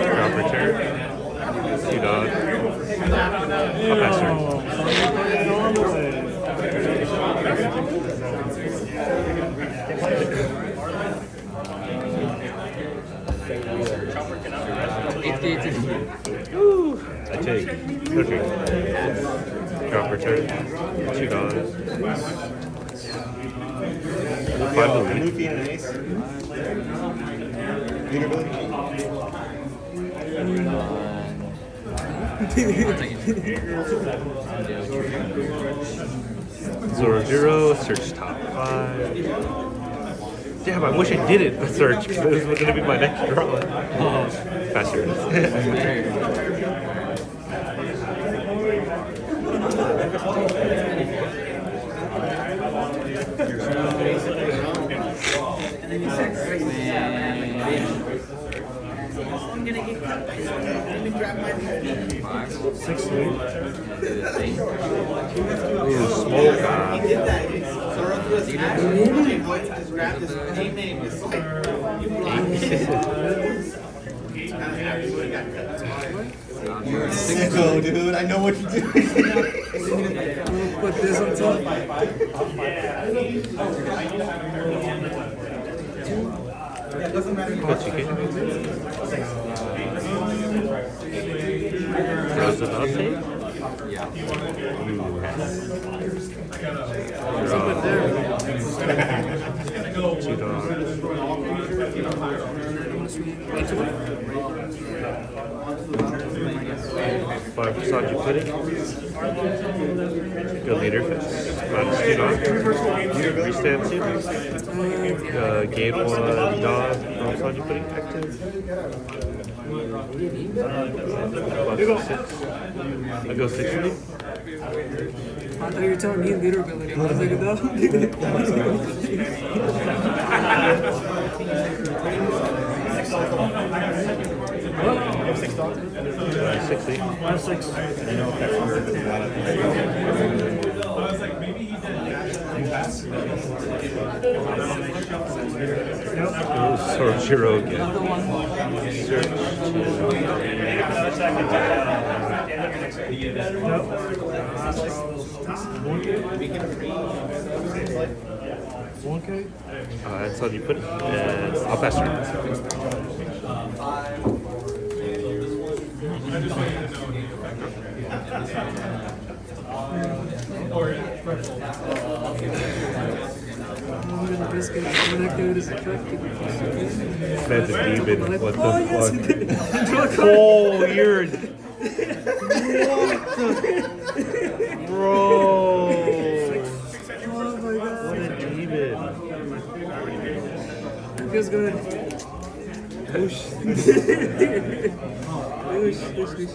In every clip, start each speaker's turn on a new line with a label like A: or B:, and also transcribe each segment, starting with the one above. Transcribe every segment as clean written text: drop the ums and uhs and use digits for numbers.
A: Drop return. 2 dog. I'll pass turn. I take. Okay. Drop return. $2.
B: Luffy and an ace. Leader ability.
A: Zero, search top 5. Damn, I wish I didn't search because this was going to be my next draw. Faster. Ooh, smoke.
B: You're a sicko, dude. I know what you're doing.
C: Put this on top.
B: Yeah, it doesn't matter.
A: Rose the Dante?
D: Yeah.
A: $2. Five Saji pudding. Good leader fist. Minus $2. Restamp 2. Game 1 dog from Saji pudding active. Plus 6. I go 6 with you.
C: I thought you were telling me leader ability. I was like, no.
A: $6. 6 each.
B: 6. I know that's where it's a lot of
A: Zero again. Search
C: 1K?
A: That's how you put it. And I'll pass turn. Man's a demon. What the fuck? Oh, you're. What the? Bro.
C: Oh my god.
A: What a demon.
C: It feels good. Whoosh. Whoosh, whoosh, whoosh.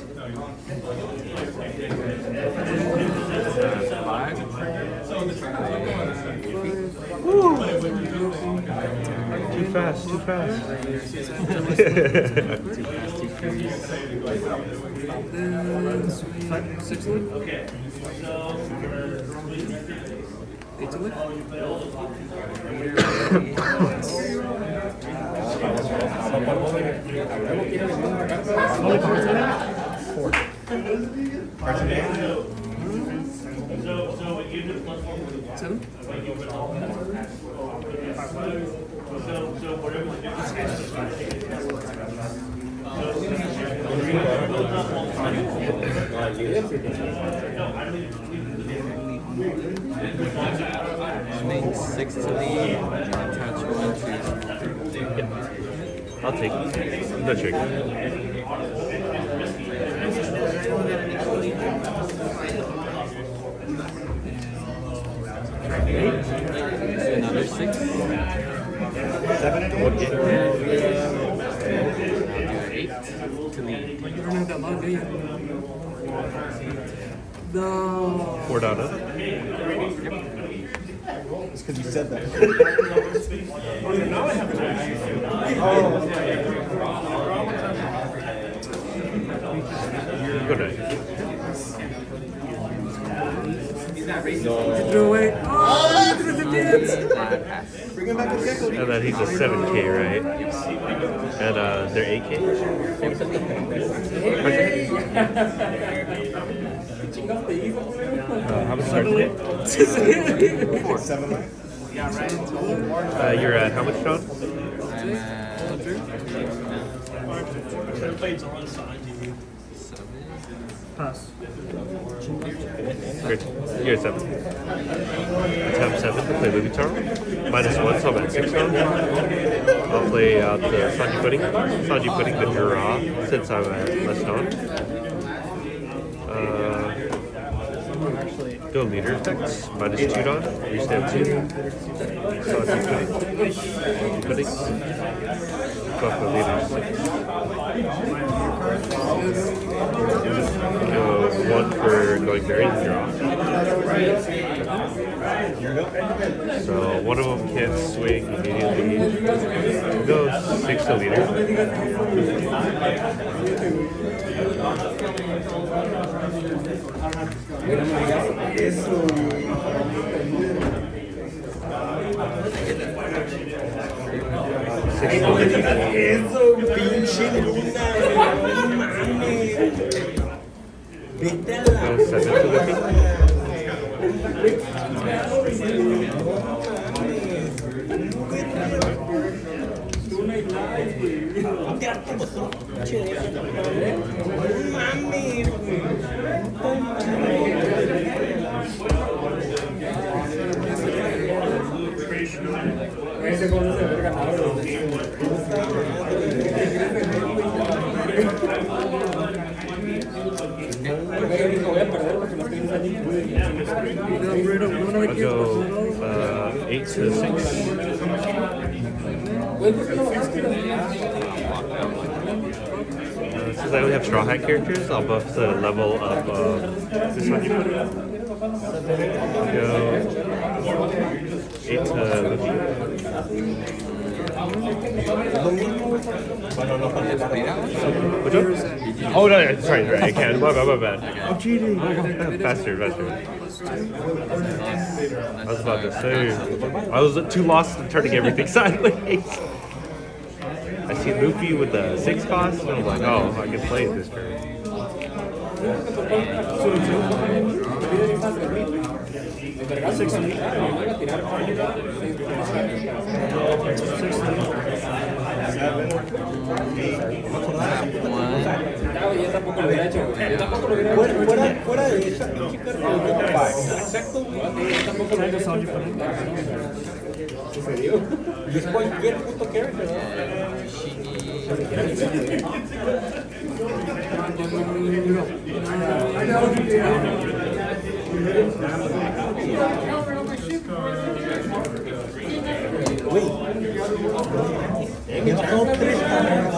A: Too fast, too fast.
C: Six wood. 8 to wood. Seven.
D: Make 6 to lead. Transfer 1 to.
A: I'll take the trick.
D: Another 6.
B: 7 and 8.
D: 8 to lead.
C: You don't have that long, do you? No.
A: 4 down.
B: It's because you said that.
A: Good night.
C: You threw away. Oh, look at the dance.
B: Bring him back with Gecko.
A: And then he's a 7K, right? And they're 8K? How much start today?
B: 7 left.
A: You're at how much, John?
D: I'm at
C: Pass.
A: You're at 7. Tap 7 to play Luffy. -1, so I'm at 6 now. I'll play out the Sanji Pudding. Sanji Pudding the draw since I'm at less on. Go leader effects. -2 on. Restamp 2. Sanji Pudding. Go for leader 6. Go 1 for going berry and draw. So one of them can't swing immediately. We'll go 6 to leader.
B: Eso, pinche luna, no mames. Vete a la.
A: Go 7 to Luffy. I'll go 8 to 6. Since I only have Straw Hat characters, I'll buff the level of this one you put it. Go 8 to Luffy. Which one? Oh no, yeah, sorry, right, I can. My bad. I'm cheating. Faster. I was about to say, I was too lost in turning everything sideways. I see Luffy with the 6 cost, and I'm like, oh, I can play it this turn.
B: Fuera de esa pinche carta, exacto. Y es cualquier puto character. Güey, me bajó 3 cartas.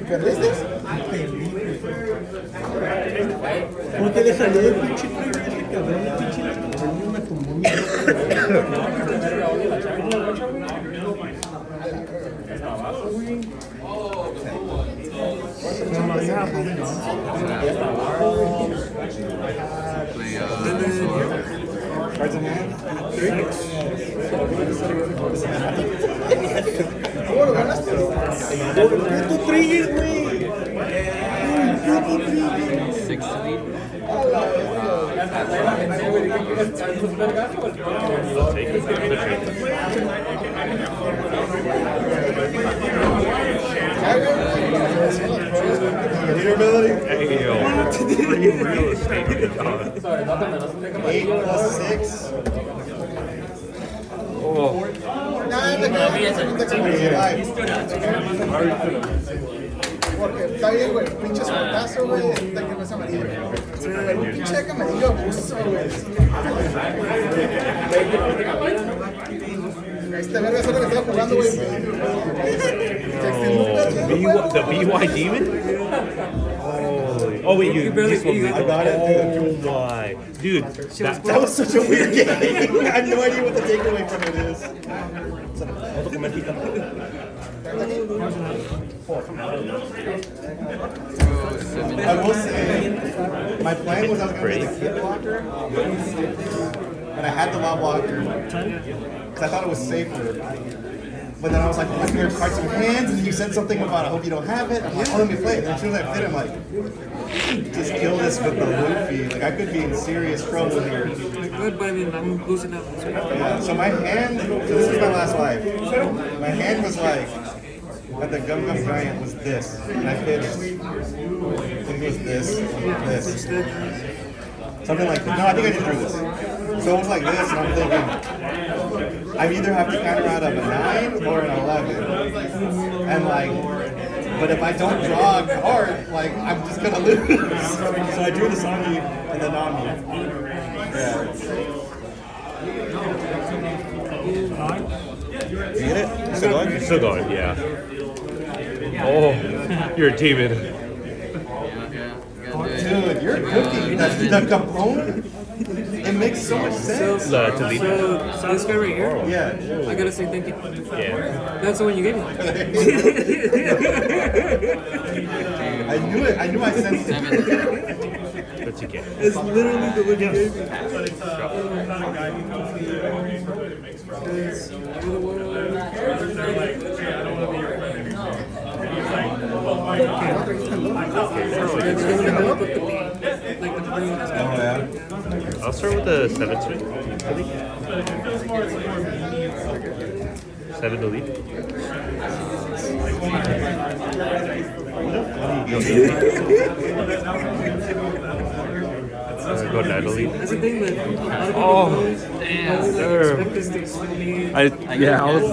B: ¿Perdiste? Perdí, güey. Porque le salió del pinche trigger ese cabrón, el pinche la me tumbó mi Cards in hand? 3. ¿Cómo lo ganaste? Por el puto trigger, güey. Puto trigger.
D: 6 to lead.
B: Leader ability?
A: Hey, yo. Free real estate, John.
B: 8 plus 6.
A: Oh.
E: Porque está bien, güey, pinche sueltazo, güey, de que no es amarillo. Pero un pinche deck amarillo abuso, güey. Este verga es lo que estaba jugando, güey.
A: The BY Demon? Oh wait, you this one.
B: I got it.
A: Oh my. Dude,
B: That was such a weird game. I have no idea what the takeaway from it is. Otro comentito. I will say, my plan was I was going to play the kid blocker, and I had the law blocker. because I thought it was safer. But then I was like, I figured cards some hands, and then you said something about I hope you don't have it. I'm like, oh, let me play it. And as soon as I played it, I'm like, just kill this with the Luffy. Like I could be in serious trouble here.
C: Good, but I mean, I'm losing out.
B: Yeah, so my hand, so this was my last life. My hand was like, at the Gum Gum Giant was this. And I pitched, I think it was this, this. Something like this. No, I think I just drew this. So it was like this, and I'm thinking, I either have to counter out of a 9 or an 11. And like, but if I don't draw a card, like, I'm just gonna lose. So I drew the Sanji and the Nami. Yeah. You get it? Still going?
A: It's still going, yeah. Oh, you're a demon.
B: Dude, you're cooking. The component, it makes so much sense.
A: To lead.
C: So this guy right here,
B: Yeah.
C: I gotta say thank you.
A: Yeah.
C: That's the one you gave me.
B: I knew it. I knew I sensed it.
A: That's okay.
C: It's literally the one you gave me. You're the one.
B: Oh yeah.
A: I'll start with the 7 swing. I think. 7 to lead. Go 9 to lead.
C: That's the thing that a lot of people
A: Oh,
C: don't
A: damn.
C: expect us to explain.
A: Yeah, I was.